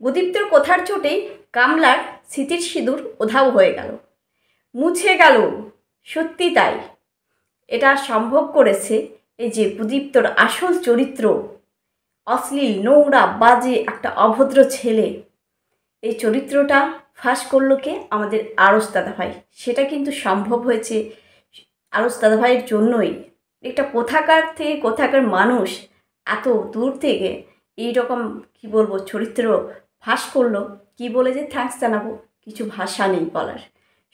গুদীপ্তর কথার চোটেই গামলার স্মৃতির সিঁদুর উধাও হয়ে গেল, মুছে গেল। সত্যি তাই, এটা সম্ভব করেছে এই যে গুদীপ্তর আসল চরিত্র, অশ্লীল, নোংরা, বাজে একটা অভদ্র ছেলে। এই চরিত্রটা ফাঁস করলো কে? আমাদের আরস দাদাভাই। সেটা কিন্তু সম্ভব হয়েছে আরস দাদাভাইয়ের জন্যই। একটা কোথাকার থেকে কোথাকার মানুষ এত দূর থেকে এইরকম কি বলবো চরিত্র ফাঁস করলো, কি বলে যে থ্যাঙ্কস জানাবো, কিছু ভাষা নেই বলার।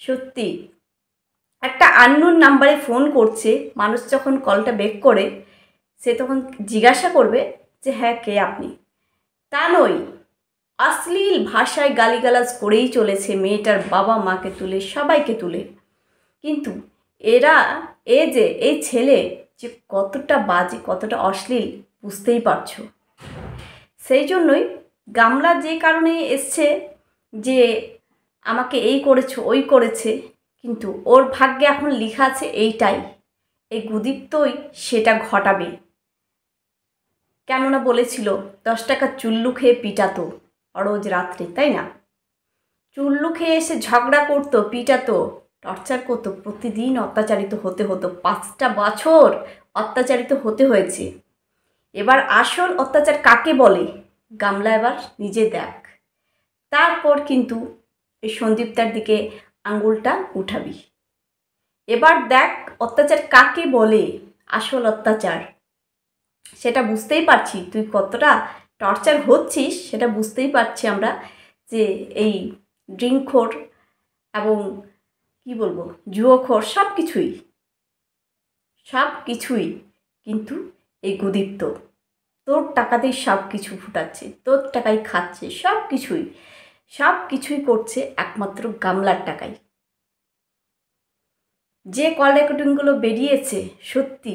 সত্যি একটা আননোন নাম্বারে ফোন করছে মানুষ, যখন কলটা ব্যাক করে সে তখন জিজ্ঞাসা করবে যে হ্যাঁ কে আপনি। তা নয়, অশ্লীল ভাষায় গালিগালাজ করেই চলেছে মেয়েটার বাবা মাকে তুলে, সবাইকে তুলে। কিন্তু এরা এই ছেলে যে কতটা বাজে, কতটা অশ্লীল বুঝতেই পারছো। সেই জন্যই গামলা যে কারণে এসছে যে আমাকে এই করেছো ওই করেছে, কিন্তু ওর ভাগ্যে এখন লেখা আছে এইটাই, এই গুদীপ্তই সেটা ঘটাবে। কেননা বলেছিল 10 টাকার চুল্লু খেয়ে পিটাতো রোজ রাত্রে, তাই না? চুল্লু খেয়ে এসে ঝগড়া করতো, পিটাতো, টর্চার করতো, প্রতিদিন অত্যাচারিত হতে হতো। 5টা বছর অত্যাচারিত হতে হয়েছে। এবার আসল অত্যাচার কাকে বলে গামলা এবার নিজে দেখ, তারপর কিন্তু এই সন্দীপটার দিকে আঙুলটা উঠাবি। এবার দেখ অত্যাচার কাকে বলে, আসল অত্যাচার। সেটা বুঝতেই পারছি তুই কতটা টর্চার হচ্ছিস, সেটা বুঝতেই পারছি আমরা, যে এই ড্রিঙ্কখোর এবং কি বলবো জুয়োখোর সব কিছুই কিন্তু এই গুদীপ্ত তোর টাকাতেই সব কিছু ফুটাচ্ছে, তোর টাকাই খাচ্ছে, সব কিছুই করছে একমাত্র গামলার টাকায়। যে কল রেকর্ডিংগুলো বেরিয়েছে, সত্যি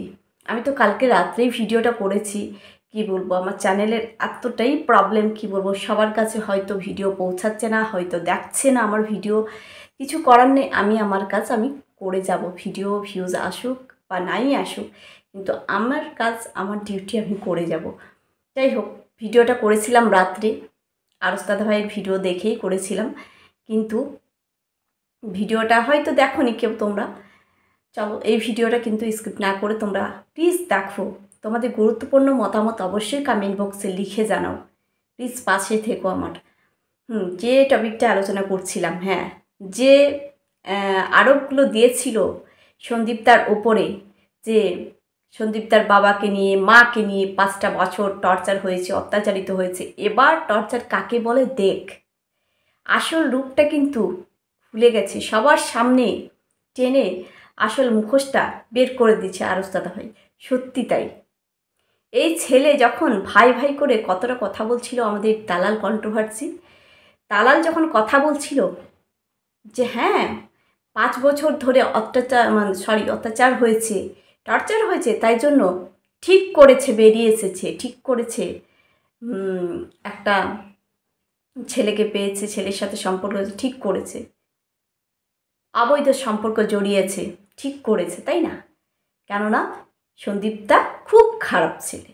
আমি তো কালকে রাত্রেই ভিডিওটা করেছি। কি বলবো, আমার চ্যানেলের এতটাই প্রবলেম, কি বলবো, সবার কাছে হয়তো ভিডিও পৌঁছাচ্ছে না, হয়তো দেখছে না আমার ভিডিও। কিছু করার নেই, আমি আমার কাজ আমি করে যাব, ভিডিও ভিউজ আসুক বা নাই আসুক, কিন্তু আমার কাজ আমার ডিউটি আমি করে যাব। যাই হোক, ভিডিওটা করেছিলাম রাত্রে, আরস দাদাভাইয়ের ভিডিও দেখেই করেছিলাম, কিন্তু ভিডিওটা হয়তো দেখোনি কেউ তোমরা। চলো এই ভিডিওটা কিন্তু স্কিপ না করে তোমরা প্লিজ দেখো, তোমাদের গুরুত্বপূর্ণ মতামত অবশ্যই কমেন্ট বক্সে লিখে জানাও, প্লিজ পাশে থেকো আমার। যে টপিকটা আলোচনা করছিলাম, হ্যাঁ, যে আরোপগুলো দিয়েছিল সন্দীপদার ওপরে, যে সন্দীপদার বাবাকে নিয়ে, মাকে নিয়ে 5টা বছর টর্চার হয়েছে, অত্যাচারিত হয়েছে। এবার টর্চার কাকে বলে দেখ, আসল রূপটা কিন্তু ভুলে গেছে, সবার সামনে টেনে আসল মুখোশটা বের করে দিচ্ছে আরস দাদাভাই। সত্যি তাই, এই ছেলে যখন ভাই ভাই করে কতটা কথা বলছিল আমাদের দালাল কন্ট্রোভার্সি, দালাল যখন কথা বলছিল যে হ্যাঁ 5 বছর ধরে অত্যাচার হয়েছে, টর্চার হয়েছে, তাই জন্য ঠিক করেছে, বেরিয়ে এসেছে, ঠিক করেছে, একটা ছেলেকে পেয়েছে, ছেলের সাথে সম্পর্ক হয়েছে, ঠিক করেছে, অবৈধ সম্পর্ক জড়িয়েছে, ঠিক করেছে, তাই না? কেননা সন্দীপদা খুব খারাপ ছেলে,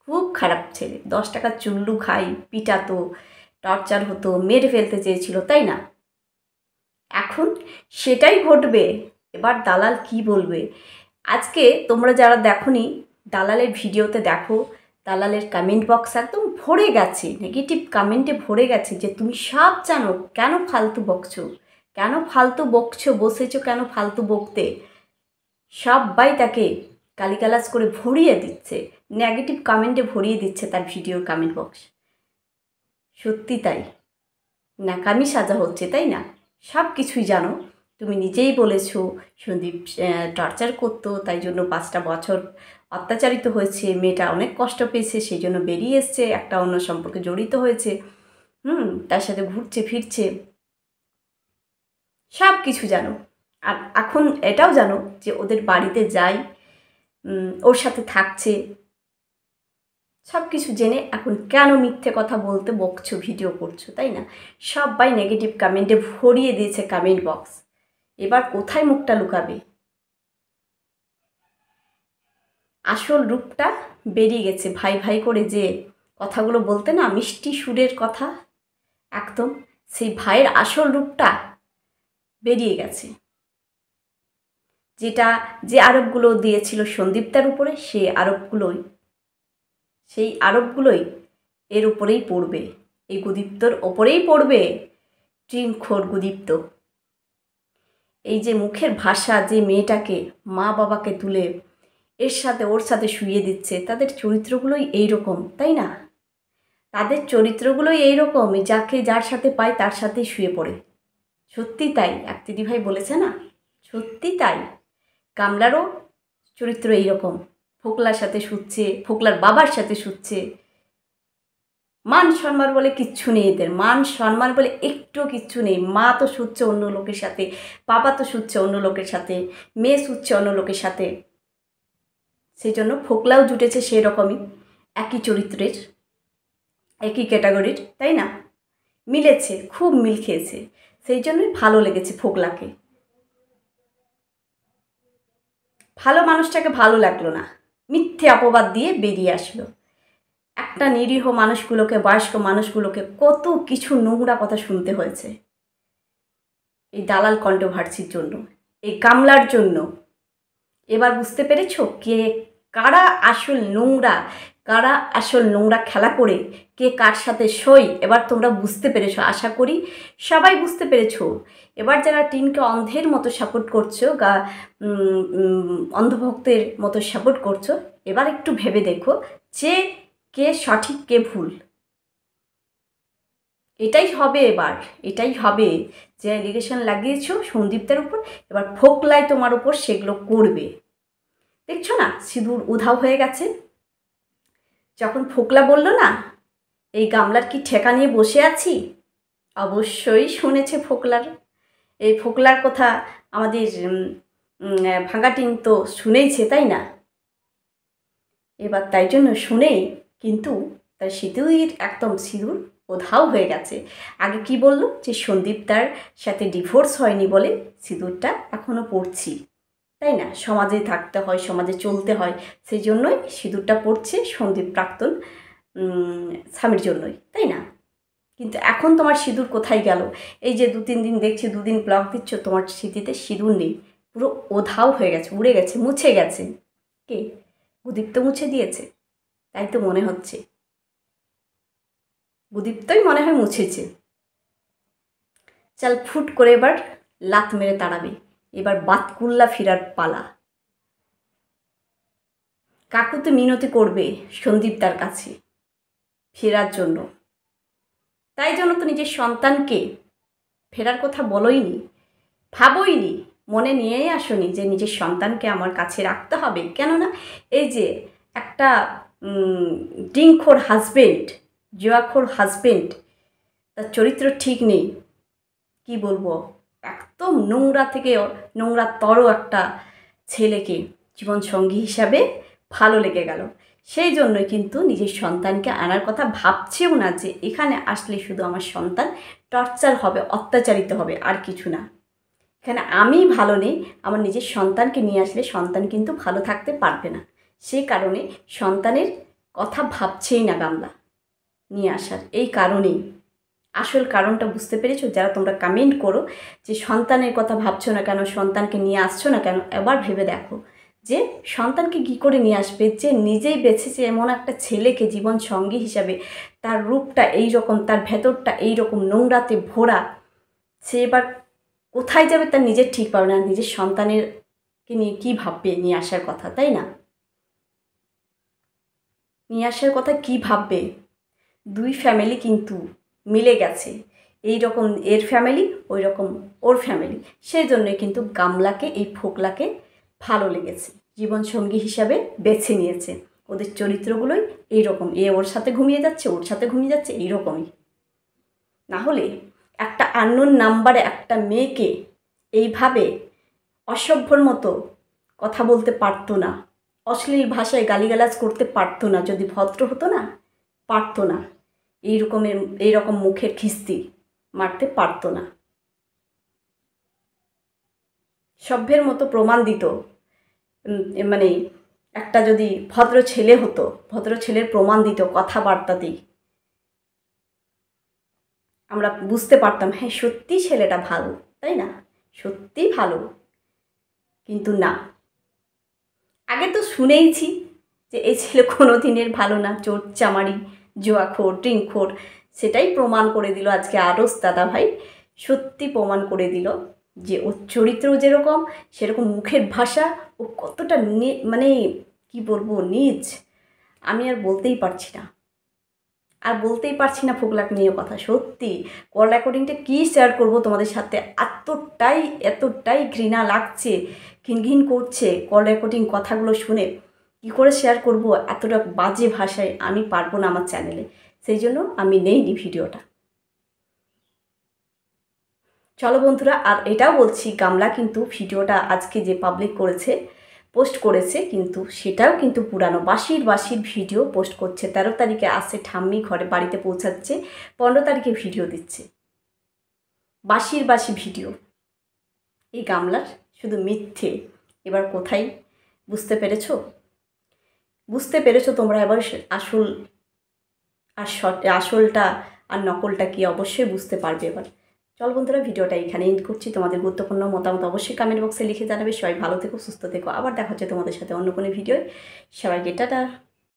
খুব খারাপ ছেলে। 10 টাকার চুল্লু খাই, পিটাতো, টর্চার হতো, মেরে ফেলতে চেয়েছিল, তাই না? এখন সেটাই ঘটবে। এবার দালাল কি বলবে? আজকে তোমরা যারা দেখোনি, দালালের ভিডিওতে দেখো, দালালের কমেন্ট বক্স একদম ভরে গেছে, নেগেটিভ কমেন্টে ভরে গেছে, যে তুমি সব জানো, কেন ফালতু বকছো, কেন ফালতু বকছো, বসেছো কেন ফালতু বকতে। সবাই তাকে গালিগালাজ করে ভরিয়ে দিচ্ছে, নেগেটিভ কমেন্টে ভরিয়ে দিচ্ছে তার ভিডিওর কমেন্ট বক্স। সত্যি তাই, ন্যাকামি সাজা হচ্ছে, তাই না? সব কিছুই জানো, তুমি নিজেই বলেছো সন্দীপ টর্চার করতো, তাই জন্য 5টা বছর অত্যাচারিত হয়েছে, মেয়েটা অনেক কষ্ট পেয়েছে, সেই জন্য বেরিয়ে এসছে, একটা অন্য সম্পর্কে জড়িত হয়েছে, তার সাথে ঘুরছে ফিরছে, সব কিছু জানো। আর এখন এটাও জানো যে ওদের বাড়িতে যাই, ওর সাথে থাকছে, সব কিছু জেনে এখন কেন মিথ্যে কথা বলতে বকছো, ভিডিও করছো, তাই না? সবাই নেগেটিভ কমেন্টে ভরিয়ে দিয়েছে কমেন্ট বক্স। এবার কোথায় মুখটা লুকাবে? আসল রূপটা বেরিয়ে গেছে, ভাই ভাই করে যে কথাগুলো বলতে না মিষ্টি সুরের কথা, একদম সেই ভাইয়ের আসল রূপটা বেরিয়ে গেছে। যে আরোপগুলো দিয়েছিল সন্দীপটার উপরে, সেই আরোপগুলোই এর উপরেই পড়বে, এই গুদীপ্তর ওপরেই পড়বে। ট্রিনখোর গুদীপ্ত, এই যে মুখের ভাষা, যে মেয়েটাকে মা বাবাকে তুলে ওর সাথে শুইয়ে দিচ্ছে, তাদের চরিত্রগুলোই এইরকম, তাই না? তাদের চরিত্রগুলোই এইরকম, যার সাথে পায় তার সাথেই শুয়ে পড়ে। সত্যি তাই, এক দিদিভাই বলেছে না, সত্যি তাই। কামলারও চরিত্র এইরকম, ফোকলার সাথে শুচ্ছে, ফোকলার বাবার সাথে শুচ্ছে। মান সম্মান বলে কিচ্ছু নেই এদের, মান সম্মান বলে একটু কিচ্ছু নেই। মা তো শুচ্ছে অন্য লোকের সাথে, বাবা তো শুচ্ছে অন্য লোকের সাথে, মেয়ে শুচ্ছে অন্য লোকের সাথে। সেই জন্য ফোকলাও জুটেছে সেরকমই, একই চরিত্রের, একই ক্যাটাগরির, তাই না? মিলেছে, খুব মিল খেয়েছে, সেই জন্যই ভালো লেগেছে ফোকলাকে। ভালো মানুষটাকে ভালো লাগলো না, মিথ্যে অপবাদ দিয়ে বেরিয়ে আসলো। একটা নিরীহ মানুষগুলোকে, বয়স্ক মানুষগুলোকে কত কিছু নোংরা কথা শুনতে হয়েছে এই দালাল কন্ট্রোভার্সির জন্য, এই কামলার জন্য। এবার বুঝতে পেরেছ কারা আসল নোংরা খেলা করে কে কার সাথে সই। এবার তোমরা বুঝতে পেরেছো, আশা করি সবাই বুঝতে পেরেছো। এবার যারা টিনকে অন্ধের মতো সাপোর্ট করছো, অন্ধভক্তের মতো সাপোর্ট করছো, এবার একটু ভেবে দেখো যে কে সঠিক কে ভুল। এটাই হবে, এটাই হবে। যে অ্যালিগেশন লাগিয়েছো সন্দীপদের উপর, এবার ফোকলাই তোমার উপর সেগুলো করবে। দেখছো না, সিঁদুর উধাও হয়ে গেছে। যখন ফোকলা বলল না এই গামলার কি ঠেকা নিয়ে বসে আছি, অবশ্যই শুনেছে এই ফোকলার কথা আমাদের ভাঙাটিন তো শুনেইছে, তাই না? এবার তাই জন্য শুনেই কিন্তু তার একদম সিঁদুর উধাও হয়ে গেছে। আগে কি বলল যে সন্দীপ তার সাথে ডিভোর্স হয়নি বলে সিঁদুরটা এখনও পড়ছি, তাই না? সমাজে থাকতে হয়, সমাজে চলতে হয়, সেই জন্যই সিঁদুরটা পড়ছে সন্দীপ প্রাক্তন স্বামীর জন্যই, তাই না? কিন্তু এখন তোমার সিঁদুর কোথায় গেল? এই যে 2-3 দিন দেখছি, 2 দিন ব্লগ দিচ্ছ, তোমার স্মৃতিতে সিঁদুর নেই, পুরো ওধাও হয়ে গেছে, উড়ে গেছে, মুছে গেছে। কে? উদীপ্ত মুছে দিয়েছে, তাই তো মনে হচ্ছে। উদীপ্তই মনে হয় মুছেছে। চাল ফুট করে এবার লাত মেরে তাড়াবে, এবার বাতকুল্লা ফিরার পালা। কাকুতে মিনতি করবে সন্দীপ তার কাছে ফেরার জন্য, তাই জন্য তো নিজের সন্তানকে ফেরার কথা বলোইনি, ভাবোইনি, মনে নিয়েই আসনি যে নিজের সন্তানকে আমার কাছে রাখতে হবে। কেননা এই যে একটা ড্রিঙ্কখোর হাজবেন্ড, জুয়াখোর হাজবেন্ড, তার চরিত্র ঠিক নেই, কি বলবো, একদম নোংরা থেকে নোংরাতর একটা ছেলেকে জীবনসঙ্গী হিসাবে ভালো লেগে গেল। সেই জন্যই কিন্তু নিজের সন্তানকে আনার কথা ভাবছেও না, যে এখানে আসলে শুধু আমার সন্তান টর্চার হবে, অত্যাচারিত হবে, আর কিছু না। এখানে আমি ভালো নেই, আমার নিজের সন্তানকে নিয়ে আসলে সন্তান কিন্তু ভালো থাকতে পারবে না। সেই কারণে সন্তানের কথা ভাবছেই না গামলা নিয়ে আসার। এই কারণেই, আসল কারণটা বুঝতে পেরেছো? যারা তোমরা কমেন্ট করো যে সন্তানের কথা ভাবছো না কেন, সন্তানকে নিয়ে আসছো না কেন, এবার ভেবে দেখো যে সন্তানকে কী করে নিয়ে আসবে, যে নিজেই বেছেছে এমন একটা ছেলেকে জীবন সঙ্গী হিসাবে, তার রূপটা এই রকম, তার ভেতরটা এই রকম নোংরাতে ভরা, সে এবার কোথায় যাবে তার নিজের ঠিক পাবে না। নিজের সন্তানেরকে নিয়ে কী ভাববে নিয়ে আসার কথা, তাই না? নিয়ে আসার কথা কী ভাববে? দুই ফ্যামিলি কিন্তু মিলে গেছে, এই রকম এর ফ্যামিলি, ওই রকম ওর ফ্যামিলি। সেই জন্যই কিন্তু গামলাকে, এই ফোকলাকে ভালো লেগেছে, জীবনসঙ্গী হিসাবে বেছে নিয়েছে। ওদের চরিত্রগুলোই এইরকম, ওর সাথে ঘুমিয়ে যাচ্ছে, ওর সাথে ঘুমিয়ে যাচ্ছে, এইরকমই। না হলে একটা আননোন নাম্বারে একটা মেয়েকে এইভাবে অসভ্যর মতো কথা বলতে পারতো না, অশ্লীল ভাষায় গালিগালাজ করতে পারতো না, যদি ভদ্র হতো না, পারতো না। এইরকম মুখের খিস্তি মারতে পারতো না, সভ্যের মতো প্রমাণ দিত। মানে একটা যদি ভদ্র ছেলে হতো, ভদ্র ছেলের প্রমাণ দিত কথাবার্তাতেই, আমরা বুঝতে পারতাম হ্যাঁ সত্যি ছেলেটা ভালো, তাই না? সত্যি ভালো। কিন্তু না, আগে তো শুনেইছি যে এই ছেলে কোনো দিনের ভালো না, চোর চামারি, জুয়াখোর, ড্রিঙ্কখোর। সেটাই প্রমাণ করে দিল আজকে আরস দাদা ভাই, সত্যি প্রমাণ করে দিল যে ওর চরিত্র যেরকম সেরকম মুখের ভাষা, ও কতটা মানে কি বলবো নীচ, আমি আর বলতেই পারছি না, আর বলতেই পারছি না ফোকলাক নিয়ে কথা। সত্যি কল রেকর্ডিংটা কী শেয়ার করব তোমাদের সাথে, এতটাই ঘৃণা লাগছে, ঘিন ঘিন করছে কল রেকর্ডিং কথাগুলো শুনে। কী করে শেয়ার করব এতটা বাজে ভাষায়, আমি পারবো না আমার চ্যানেলে, সেই জন্য আমি নেইনি ভিডিওটা। চলো বন্ধুরা, আর এটাও বলছি গামলা কিন্তু ভিডিওটা আজকে যে পাবলিক করেছে, পোস্ট করেছে, কিন্তু সেটাও কিন্তু পুরানো বাসির ভিডিও পোস্ট করছে। 13 তারিখে আসছে ঠাম্মি ঘরে বাড়িতে পৌঁছাচ্ছে, 15 তারিখে ভিডিও দিচ্ছে বাসি ভিডিও। এই গামলার শুধু মিথ্যে। এবার কোথায় বুঝতে পেরেছো? বুঝতে পেরেছো তোমরা এবার আসল আসলটা আর নকলটা কি অবশ্যই বুঝতে পারবে এবার। চল বন্ধুরা, ভিডিওটা এখানে এন্ড করছি। তোমাদের গুরুত্বপূর্ণ মতামত অবশ্যই কমেন্ট বক্সে লিখে জানাবে। সবাই ভালো থেকো, সুস্থ থেকো। আবার দেখা হচ্ছে তোমাদের সাথে অন্য কোনো ভিডিও। সবাইকে টাটা।